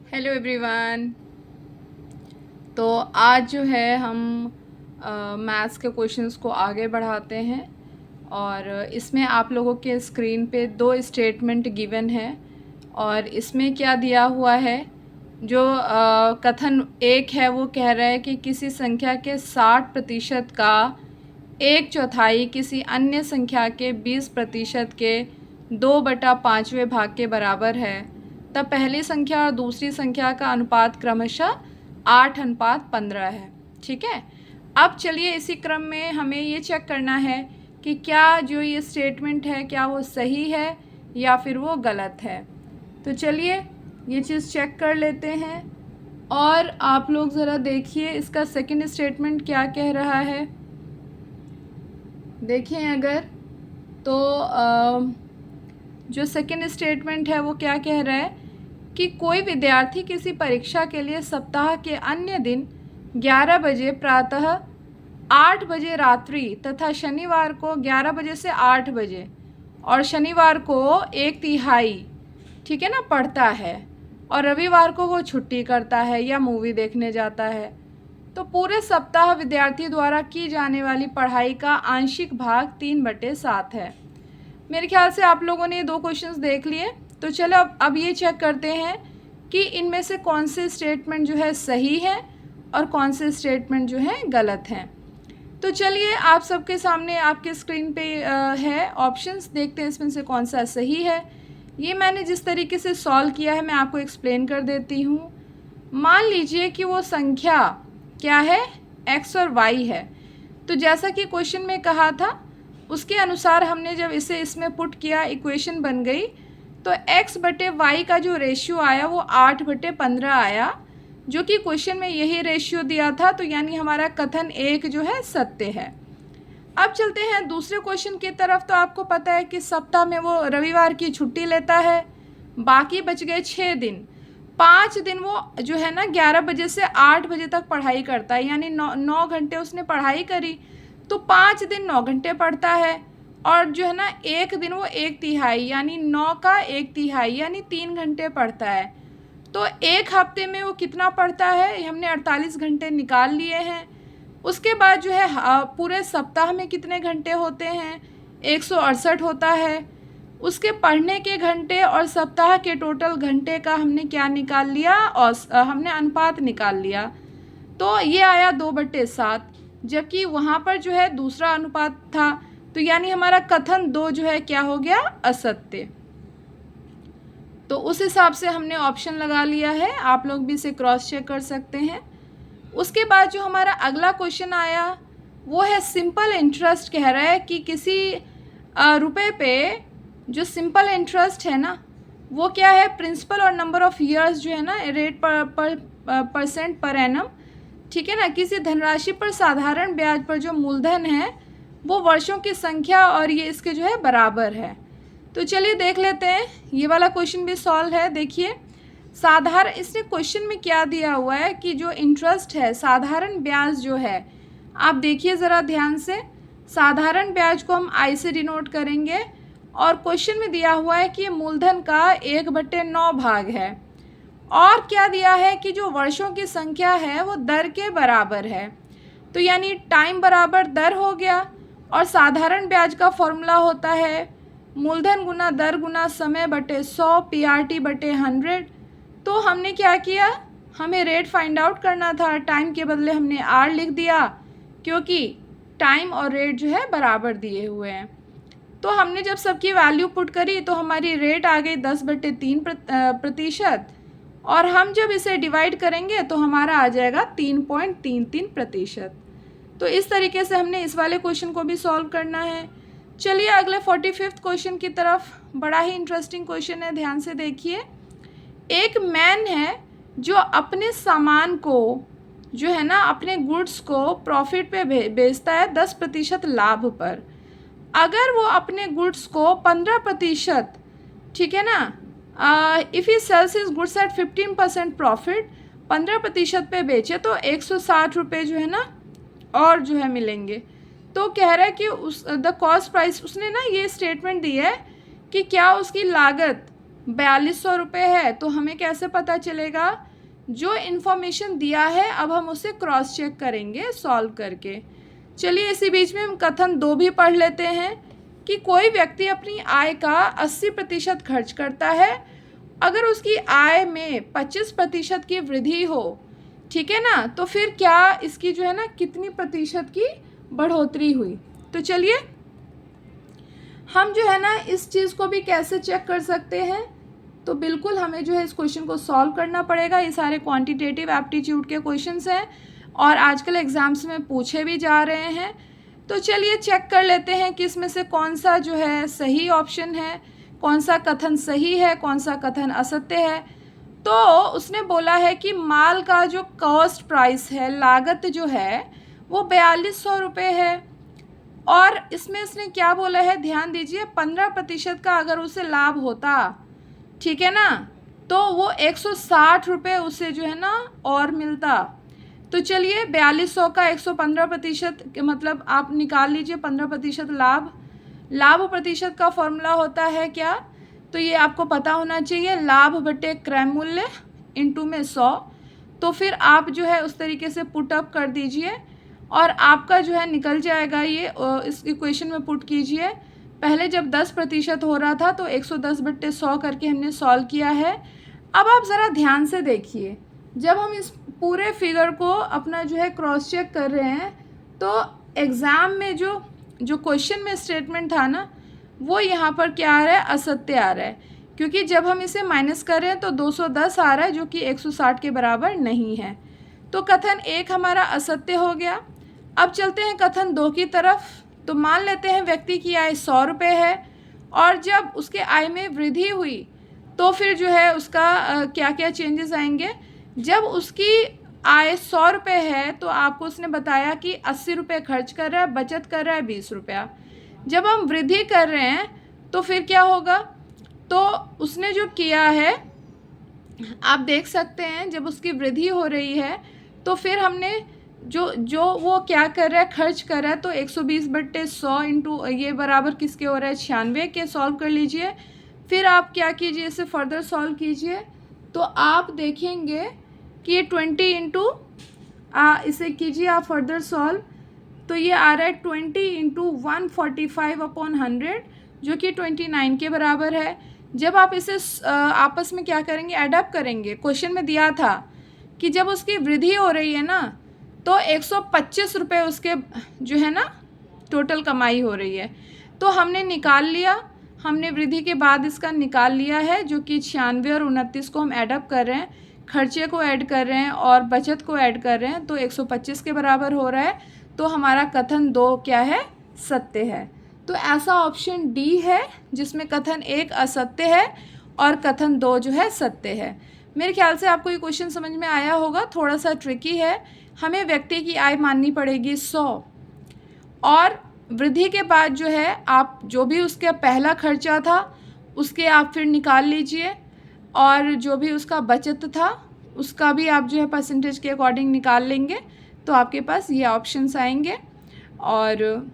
Hello everyone. तो आज जो है हम मैथ्स के क्वेश्चंस को आगे बढ़ाते हैं और इसमें आप लोगों के स्क्रीन पे दो स्टेटमेंट गिवन है और इसमें क्या दिया हुआ है। जो कथन एक है वो कह रहा है कि किसी संख्या के 60% का एक चौथाई किसी अन्य संख्या के 20% के 2/5वें भाग के बराबर है, तब पहली संख्या और दूसरी संख्या का अनुपात क्रमशः 8:15 है। ठीक है। अब चलिए इसी क्रम में हमें ये चेक करना है कि क्या जो ये स्टेटमेंट है क्या वो सही है या फिर वो गलत है। तो चलिए ये चीज़ चेक कर लेते हैं और आप लोग ज़रा देखिए इसका सेकंड स्टेटमेंट क्या कह रहा है। देखें अगर तो जो सेकंड स्टेटमेंट है वो क्या कह रहा है कि कोई विद्यार्थी किसी परीक्षा के लिए सप्ताह के अन्य दिन 11 बजे प्रातः, 8 बजे रात्रि तथा शनिवार को 11 बजे से 8 बजे और शनिवार को 1/3, ठीक है ना, पढ़ता है और रविवार को वो छुट्टी करता है या मूवी देखने जाता है, तो पूरे सप्ताह विद्यार्थी द्वारा की जाने वाली पढ़ाई का आंशिक भाग 3/7 है। मेरे ख्याल से आप लोगों ने ये दो क्वेश्चंस देख लिए। तो चलो अब ये चेक करते हैं कि इनमें से कौन से स्टेटमेंट जो है सही है और कौन से स्टेटमेंट जो है गलत हैं। तो चलिए आप सबके सामने आपके स्क्रीन पे है ऑप्शंस, देखते हैं इसमें से कौन सा सही है। ये मैंने जिस तरीके से सॉल्व किया है मैं आपको एक्सप्लेन कर देती हूँ। मान लीजिए कि वो संख्या क्या है, x और y है। तो जैसा कि क्वेश्चन में कहा था उसके अनुसार हमने जब इसे इसमें पुट किया इक्वेशन बन गई, तो x/y का जो रेशियो आया वो 8/15 आया, जो कि क्वेश्चन में यही रेशियो दिया था। तो यानी हमारा कथन एक जो है सत्य है। अब चलते हैं दूसरे क्वेश्चन की तरफ। तो आपको पता है कि सप्ताह में वो रविवार की छुट्टी लेता है, बाकी बच गए 6 दिन। 5 दिन वो जो है ना 11 बजे से 8 बजे तक पढ़ाई करता है, यानी 9 घंटे उसने पढ़ाई करी। तो 5 दिन 9 घंटे पढ़ता है और जो है ना एक दिन वो 1/3 यानी 9 का 1/3 यानी 3 घंटे पढ़ता है। तो एक हफ्ते में वो कितना पढ़ता है, हमने 48 घंटे निकाल लिए हैं। उसके बाद जो है पूरे सप्ताह में कितने घंटे होते हैं, 168 होता है। उसके पढ़ने के घंटे और सप्ताह के टोटल घंटे का हमने क्या निकाल लिया, और हमने अनुपात निकाल लिया। तो ये आया 2/7, जबकि वहाँ पर जो है दूसरा अनुपात था। तो यानी हमारा कथन 2 जो है क्या हो गया, असत्य। तो उस हिसाब से हमने ऑप्शन लगा लिया है, आप लोग भी इसे क्रॉस चेक कर सकते हैं। उसके बाद जो हमारा अगला क्वेश्चन आया वो है सिंपल इंटरेस्ट। कह रहा है कि किसी रुपए पे जो सिंपल इंटरेस्ट है ना वो क्या है, प्रिंसिपल और नंबर ऑफ ईयर्स जो है ना रेट पर परसेंट पर एनम, ठीक है ना, किसी धनराशि पर साधारण ब्याज पर जो मूलधन है वो वर्षों की संख्या और ये इसके जो है बराबर है। तो चलिए देख लेते हैं, ये वाला क्वेश्चन भी सॉल्व है। देखिए साधारण, इसने क्वेश्चन में क्या दिया हुआ है कि जो इंटरेस्ट है, साधारण ब्याज जो है, आप देखिए ज़रा ध्यान से, साधारण ब्याज को हम आई से डिनोट करेंगे और क्वेश्चन में दिया हुआ है कि मूलधन का 1/9 भाग है और क्या दिया है कि जो वर्षों की संख्या है वो दर के बराबर है। तो यानी टाइम बराबर दर हो गया और साधारण ब्याज का फॉर्मूला होता है मूलधन गुना दर गुना समय बटे 100 PRT/100। तो हमने क्या किया, हमें रेट फाइंड आउट करना था, टाइम के बदले हमने आर लिख दिया क्योंकि टाइम और रेट जो है बराबर दिए हुए हैं। तो हमने जब सबकी वैल्यू पुट करी तो हमारी रेट आ गई 10/3% और हम जब इसे डिवाइड करेंगे तो हमारा आ जाएगा 3.33%। तो इस तरीके से हमने इस वाले क्वेश्चन को भी सॉल्व करना है। चलिए अगले 45th क्वेश्चन की तरफ। बड़ा ही इंटरेस्टिंग क्वेश्चन है, ध्यान से देखिए। एक मैन है जो अपने सामान को जो है ना, अपने गुड्स को प्रॉफिट पे बेचता है 10% लाभ पर। अगर वो अपने गुड्स को 15%, ठीक है ना, if he sales his goods at 15% profit, 15% पे बेचे तो 160 रुपये जो है ना और जो है मिलेंगे। तो कह रहा है कि उस द कॉस्ट प्राइस, उसने ना ये स्टेटमेंट दी है कि क्या उसकी लागत 4200 रुपये है, तो हमें कैसे पता चलेगा? जो इन्फॉर्मेशन दिया है अब हम उसे क्रॉस चेक करेंगे सॉल्व करके। चलिए इसी बीच में हम कथन 2 भी पढ़ लेते हैं कि कोई व्यक्ति अपनी आय का 80% खर्च करता है अगर उसकी आय में 25% की वृद्धि हो, ठीक है ना, तो फिर क्या इसकी जो है ना कितनी प्रतिशत की बढ़ोतरी हुई। तो चलिए हम जो है ना इस चीज़ को भी कैसे चेक कर सकते हैं, तो बिल्कुल हमें जो है इस क्वेश्चन को सॉल्व करना पड़ेगा। ये सारे क्वांटिटेटिव एप्टीट्यूड के क्वेश्चंस हैं और आजकल एग्ज़ाम्स में पूछे भी जा रहे हैं। तो चलिए चेक कर लेते हैं कि इसमें से कौन सा जो है सही ऑप्शन है, कौन सा कथन सही है, कौन सा कथन असत्य है। तो उसने बोला है कि माल का जो कॉस्ट प्राइस है, लागत जो है वो 4200 रुपये है और इसमें इसने क्या बोला है, ध्यान दीजिए, 15% का अगर उसे लाभ होता, ठीक है ना, तो वो 160 रुपये उसे जो है ना और मिलता। तो चलिए 4200 का 115% मतलब आप निकाल लीजिए 15% लाभ प्रतिशत का फॉर्मूला होता है क्या, तो ये आपको पता होना चाहिए, लाभ बटे क्रय मूल्य इंटू में 100। तो फिर आप जो है उस तरीके से पुट अप कर दीजिए और आपका जो है निकल जाएगा ये। इस इक्वेशन में पुट कीजिए। पहले जब 10% हो रहा था तो 110/100 करके हमने सॉल्व किया है। अब आप ज़रा ध्यान से देखिए, जब हम इस पूरे फिगर को अपना जो है क्रॉस चेक कर रहे हैं तो एग्ज़ाम में जो क्वेश्चन में स्टेटमेंट था ना वो यहाँ पर क्या आ रहा है, असत्य आ रहा है, क्योंकि जब हम इसे माइनस कर रहे हैं तो 210 आ रहा है जो कि 160 के बराबर नहीं है। तो कथन 1 हमारा असत्य हो गया। अब चलते हैं कथन 2 की तरफ। तो मान लेते हैं व्यक्ति की आय 100 रुपये है और जब उसके आय में वृद्धि हुई तो फिर जो है उसका क्या क्या चेंजेस आएंगे। जब उसकी आय 100 रुपये है तो आपको उसने बताया कि 80 रुपये खर्च कर रहा है, बचत कर रहा है 20 रुपया। जब हम वृद्धि कर रहे हैं तो फिर क्या होगा, तो उसने जो किया है आप देख सकते हैं, जब उसकी वृद्धि हो रही है तो फिर हमने जो वो क्या कर रहा है, खर्च कर रहा है, तो 120/100 इंटू ये बराबर किसके हो रहा है, 96 के। सॉल्व कर लीजिए। फिर आप क्या कीजिए, इसे फर्दर सॉल्व कीजिए तो आप देखेंगे कि ये 20 इंटू इसे कीजिए आप फर्दर सॉल्व, तो ये आ रहा है 20 इंटू 145/100 जो कि 29 के बराबर है। जब आप इसे आपस में क्या करेंगे, एडअप करेंगे। क्वेश्चन में दिया था कि जब उसकी वृद्धि हो रही है ना तो 125 रुपये उसके जो है ना टोटल कमाई हो रही है, तो हमने निकाल लिया, हमने वृद्धि के बाद इसका निकाल लिया है जो कि 96 और 29 को हम एडअप कर रहे हैं, खर्चे को ऐड कर रहे हैं और बचत को ऐड कर रहे हैं, तो 125 के बराबर हो रहा है। तो हमारा कथन 2 क्या है, सत्य है। तो ऐसा ऑप्शन डी है जिसमें कथन 1 असत्य है और कथन 2 जो है सत्य है। मेरे ख्याल से आपको ये क्वेश्चन समझ में आया होगा, थोड़ा सा ट्रिकी है। हमें व्यक्ति की आय माननी पड़ेगी 100 और वृद्धि के बाद जो है आप जो भी उसका पहला खर्चा था उसके आप फिर निकाल लीजिए और जो भी उसका बचत था उसका भी आप जो है परसेंटेज के अकॉर्डिंग निकाल लेंगे, तो आपके पास ये ऑप्शंस आएंगे और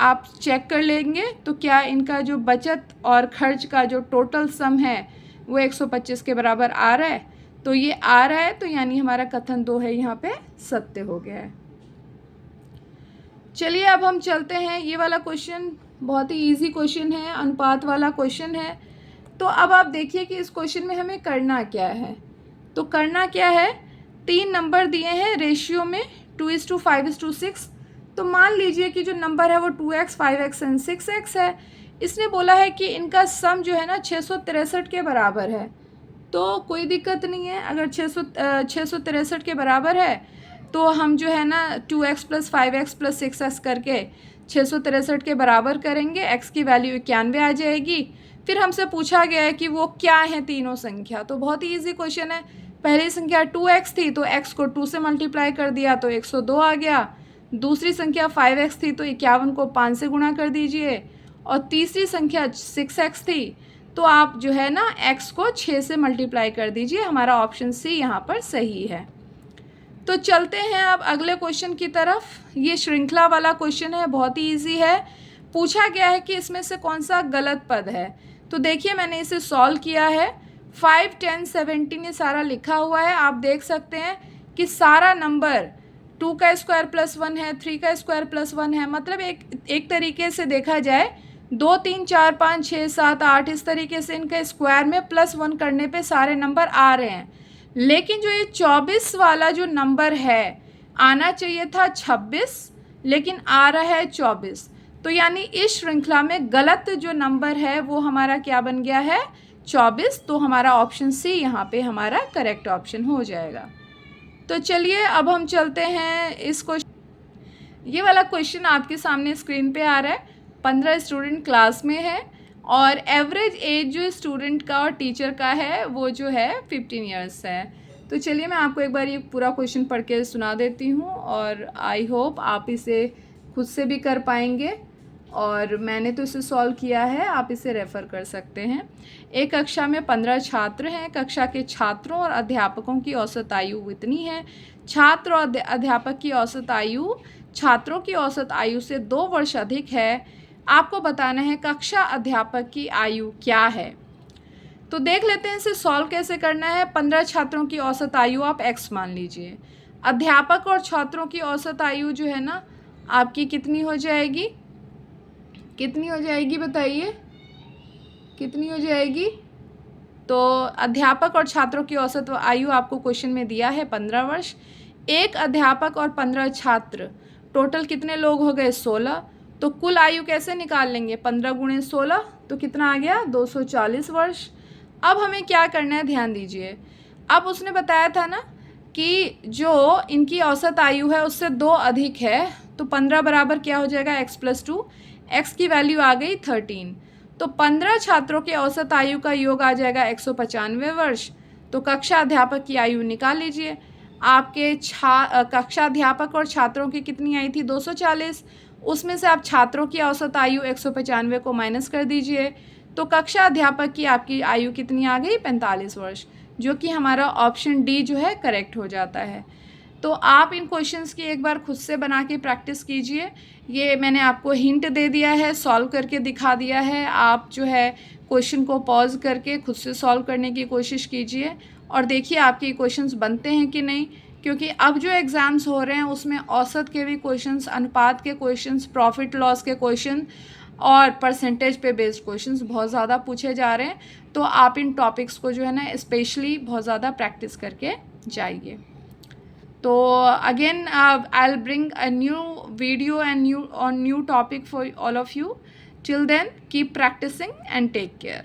आप चेक कर लेंगे तो क्या इनका जो बचत और खर्च का जो टोटल सम है वो 125 के बराबर आ रहा है। तो ये आ रहा है, तो यानी हमारा कथन 2 है यहाँ पे सत्य हो गया है। चलिए अब हम चलते हैं, ये वाला क्वेश्चन बहुत ही इजी क्वेश्चन है, अनुपात वाला क्वेश्चन है। तो अब आप देखिए कि इस क्वेश्चन में हमें करना क्या है। तो करना क्या है, 3 नंबर दिए हैं रेशियो में 2:5:6। तो मान लीजिए कि जो नंबर है वो 2x, 5x एंड 6x है। इसने बोला है कि इनका सम जो है ना 663 के बराबर है। तो कोई दिक्कत नहीं है, अगर 663 के बराबर है तो हम जो है ना 2x + 5x + 6x करके 663 के बराबर करेंगे। x की वैल्यू 91 आ जाएगी। फिर हमसे पूछा गया है कि वो क्या है तीनों संख्या। तो बहुत ही ईजी क्वेश्चन है। पहली संख्या 2x थी तो x को 2 से मल्टीप्लाई कर दिया तो 102 आ गया। दूसरी संख्या 5x थी तो 51 को 5 से गुणा कर दीजिए और तीसरी संख्या 6x थी तो आप जो है ना x को 6 से मल्टीप्लाई कर दीजिए। हमारा ऑप्शन सी यहाँ पर सही है। तो चलते हैं अब अगले क्वेश्चन की तरफ। ये श्रृंखला वाला क्वेश्चन है, बहुत ही ईजी है। पूछा गया है कि इसमें से कौन सा गलत पद है। तो देखिए मैंने इसे सॉल्व किया है, 5, 10, 17 ये सारा लिखा हुआ है। आप देख सकते हैं कि सारा नंबर 2 का स्क्वायर प्लस 1 है, 3 का स्क्वायर प्लस 1 है। मतलब एक तरीके से देखा जाए 2, 3, 4, 5, 6, 7, 8 इस तरीके से इनका स्क्वायर में प्लस 1 करने पे सारे नंबर आ रहे हैं। लेकिन जो ये 24 वाला जो नंबर है, आना चाहिए था 26, लेकिन आ रहा है 24। तो यानी इस श्रृंखला में गलत जो नंबर है वो हमारा क्या बन गया है, 24। तो हमारा ऑप्शन सी यहाँ पे हमारा करेक्ट ऑप्शन हो जाएगा। तो चलिए अब हम चलते हैं इस क्वेश्चन। ये वाला क्वेश्चन आपके सामने स्क्रीन पे आ रहा है। 15 स्टूडेंट क्लास में है और एवरेज एज जो स्टूडेंट का और टीचर का है वो जो है 15 ईयर्स है। तो चलिए मैं आपको एक बार ये पूरा क्वेश्चन पढ़ के सुना देती हूँ और आई होप आप इसे खुद से भी कर पाएंगे। और मैंने तो इसे सॉल्व किया है, आप इसे रेफ़र कर सकते हैं। एक कक्षा में 15 छात्र हैं। कक्षा के छात्रों और अध्यापकों की औसत आयु इतनी है। छात्र और अध्यापक की औसत आयु छात्रों की औसत आयु से 2 वर्ष अधिक है। आपको बताना है कक्षा अध्यापक की आयु क्या है। तो देख लेते हैं इसे सॉल्व कैसे करना है। 15 छात्रों की औसत आयु आप x मान लीजिए। अध्यापक और छात्रों की औसत आयु जो है ना आपकी कितनी हो जाएगी, कितनी हो जाएगी बताइए, कितनी हो जाएगी। तो अध्यापक और छात्रों की औसत आयु आपको क्वेश्चन में दिया है 15 वर्ष। एक अध्यापक और 15 छात्र, टोटल कितने लोग हो गए 16। तो कुल आयु कैसे निकाल लेंगे, 15 गुणे 16 तो कितना आ गया 240 वर्ष। अब हमें क्या करना है ध्यान दीजिए। अब उसने बताया था ना कि जो इनकी औसत आयु है उससे 2 अधिक है। तो 15 बराबर क्या हो जाएगा x+2, x की वैल्यू आ गई 13। तो 15 छात्रों के औसत आयु का योग आ जाएगा 195 वर्ष। तो कक्षा अध्यापक की आयु निकाल लीजिए। आपके कक्षा अध्यापक और छात्रों की कितनी आई थी 240, उसमें से आप छात्रों की औसत आयु 195 को माइनस कर दीजिए। तो कक्षा अध्यापक की आपकी आयु कितनी आ गई 45 वर्ष, जो कि हमारा ऑप्शन डी जो है करेक्ट हो जाता है। तो आप इन क्वेश्चंस की एक बार खुद से बना के प्रैक्टिस कीजिए। ये मैंने आपको हिंट दे दिया है, सॉल्व करके दिखा दिया है। आप जो है क्वेश्चन को पॉज करके खुद से सॉल्व करने की कोशिश कीजिए और देखिए आपके क्वेश्चंस बनते हैं कि नहीं। क्योंकि अब जो एग्ज़ाम्स हो रहे हैं उसमें औसत के भी क्वेश्चंस, अनुपात के क्वेश्चंस, प्रॉफिट लॉस के क्वेश्चन और परसेंटेज पे बेस्ड क्वेश्चंस बहुत ज़्यादा पूछे जा रहे हैं। तो आप इन टॉपिक्स को जो है ना स्पेशली बहुत ज़्यादा प्रैक्टिस करके जाइए। तो again I'll bring a new video and new topic for all of you. Till then, keep practicing and take care.